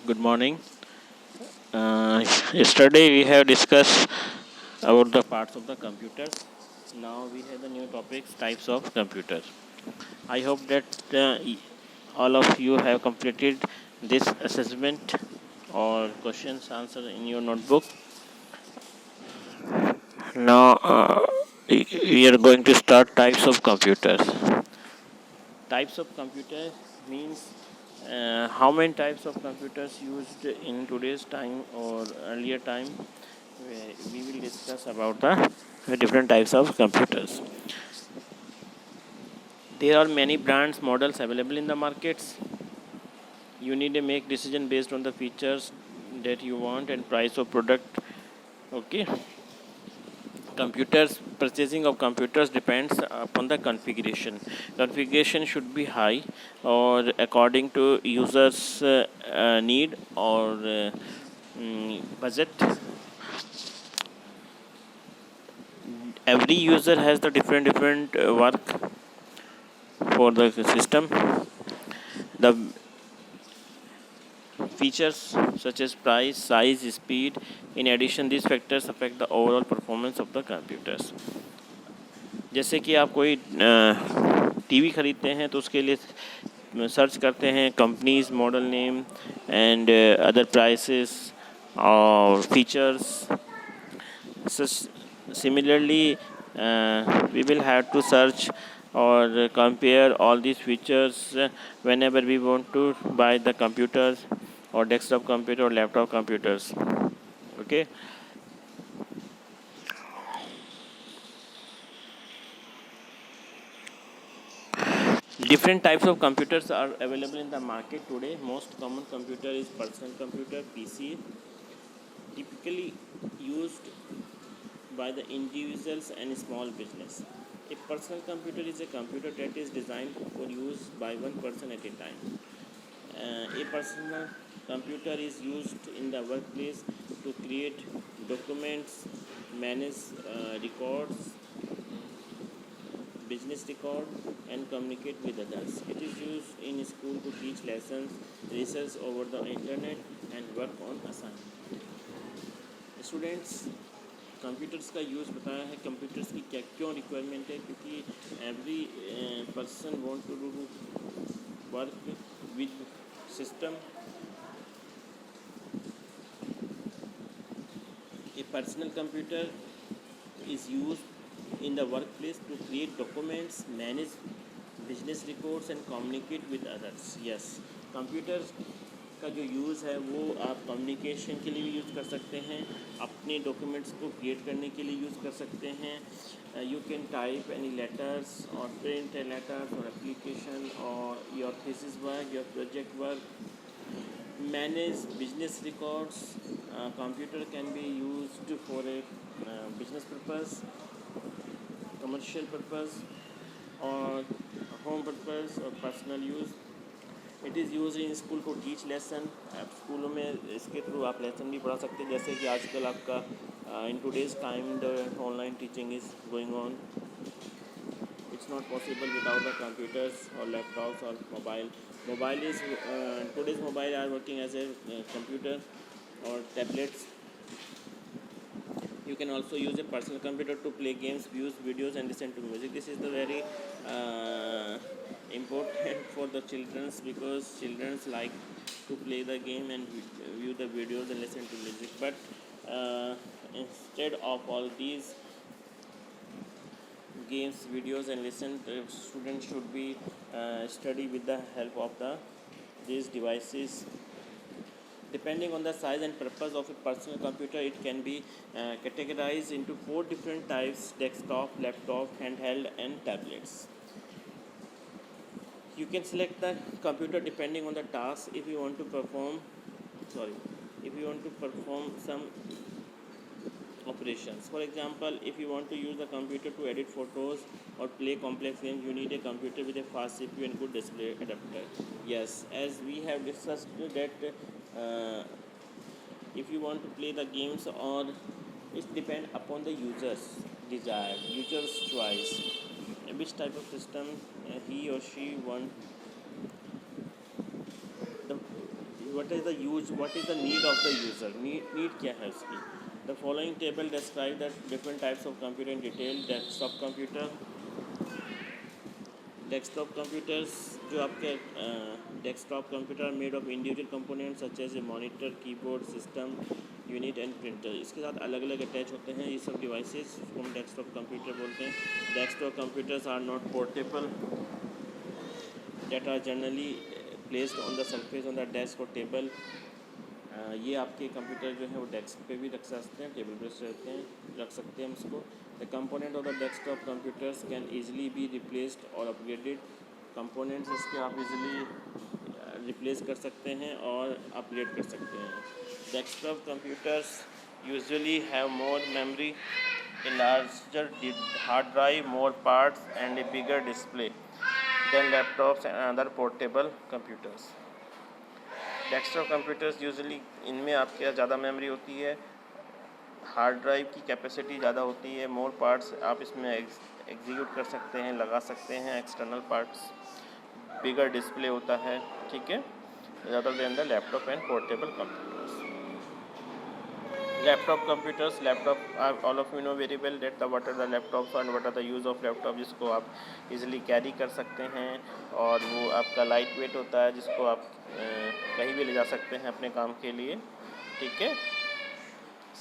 Good morning. Yesterday we have discussed about the parts of the computers. Now we have the new topics, types of computers. I hope that all of you have completed this assessment or questions answered in your notebook. Now we are going to start types of computers. Types of computers means how many types of computers used in today's time or earlier time. We will discuss about the different types of computers. There are many brands models available in the markets. You need to make decision based on the features that you want and price of product. Okay. Computers Purchasing of computers depends upon the configuration should be high or according to users need or budget. Every user has the different work for the system. The features such as price, size, speed. In addition, these factors affect the overall performance of the computers. जैसे कि आप कोई TV ख़रीदते हैं तो उसके लिए search करते हैं companies, model name and other prices और features. Similarly, we will have to search or compare all these features whenever we want to buy the computers or desktop computer or laptop computers. Okay. Different types of computers are available in the market today. Most common computer is personal computer, PC, typically used by the individuals and small business. A personal computer is a computer that is designed for use by one person at a time. A personal computer is used in the workplace to create documents, manage records, business record, and communicate with others. It is used in school to teach lessons, research over the internet, and work on assignment. Students, computers का use बताया है. Computers की क्या क्यों requirement है? क्योंकि every person want to do work with system. A personal computer is used in the workplace to create documents, manage business records and communicate with others. Yes, computer का जो use है वो आप कम्युनिकेशन के लिए भी यूज़ कर सकते हैं, अपने डॉक्यूमेंट्स को क्रिएट करने के लिए यूज़ कर सकते हैं. You can type any letters और प्रिंट लेटर्स और एप्लीकेशन और your thesis work, your project work. Manage business records. Computer can be used for a business purpose, commercial purpose, or home purpose or personal use. It is use in school को teach lesson. आप स्कूलों में इसके through आप lesson भी पढ़ा सकते हैं. जैसे कि आजकल आपका in today's time the online teaching is going on. It's not possible without the computers or laptops or mobile. Mobile is today's mobile are working as a computer or tablets. You can also use a personal computer to play games, view videos, and listen to music. This is the very important for the childrens, because childrens like to play the game and view the videos and listen to music. But instead of all these games, videos, and listen, the students should be study with the help of these devices. Depending on the size and purpose of a personal computer, it can be categorized into 4 different types: desktop, laptop, handheld, and tablets. You can select the computer depending on the task. If you want to perform some operations. For example, if you want to use the computer to edit photos or play complex games, you need a computer with a fast CPU and good display adapter. Yes, as we have discussed that if you want to play the games, or it depend upon the user's desire, user's choice, which type of system he or she want. The what is the use, what is the need of the user, need क्या है उसकी. The following table describe the different types of computer in detail. Desktop computers, जो आपके desktop computer made of individual components such as a monitor, keyboard, system unit and printer. इसके साथ अलग अलग attach होते हैं ये सब डिवाइसेस, जिसको हम डेस्कटॉप कंप्यूटर बोलते हैं. Desktop computers are not portable that are generally placed on the surface on the desk or table. ये आपके कंप्यूटर जो है वो डेस्क पे भी रख सकते हैं, टेबल पे रख सकते हैं हम इसको. The component of the desktop computers can easily be replaced और अपग्रेडेड. कंपोनेंट्स इसके आप इजीली रिप्लेस कर सकते हैं और अपग्रेड कर सकते हैं. Desktop computers usually have more memory, a larger hard drive, more parts and a bigger display than laptops and other portable computers. Desktop computers usually इनमें आपके यहाँ ज़्यादा मेमोरी होती है, हार्ड ड्राइव की कैपेसिटी ज़्यादा होती है, मोर पार्ट्स आप इसमें एग्जीक्यूट कर सकते हैं, लगा सकते हैं एक्सटर्नल पार्ट्स, बिगर डिस्प्ले होता है. ठीक है, ज़्यादा than the laptop and portable computers. Laptop computers, laptop all of you know very well that the what are the laptops and what are the use of laptop, जिसको आप easily carry कर सकते हैं और वो आपका लाइट वेट होता है, जिसको आप कहीं भी ले जा सकते हैं अपने काम के लिए. ठीक है,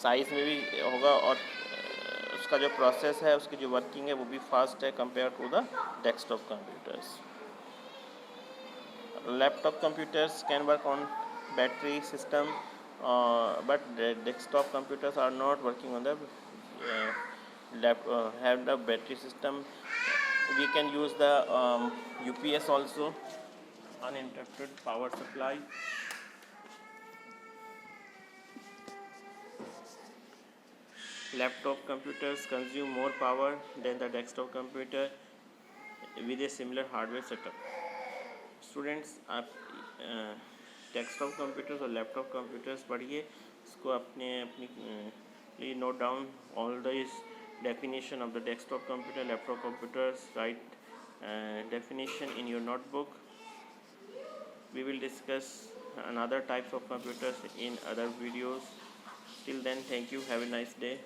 साइज़ में भी होगा और उसका जो प्रोसेस है, उसकी जो वर्किंग है वो भी फास्ट है compare to the desktop computers. Laptop computers can work on battery system, but the desktop computers are not working on the have the battery system. We can use the UPS also, uninterrupted power supply. Laptop computers consume more power than the desktop computer with a similar hardware setup. Students, आप desktop computers और laptop computers पढ़िए, इसको अपनी note down all the definition of the desktop computer, laptop computers, write definition in your notebook. We will discuss another types of computers in other videos. Till then, thank you, have a nice day.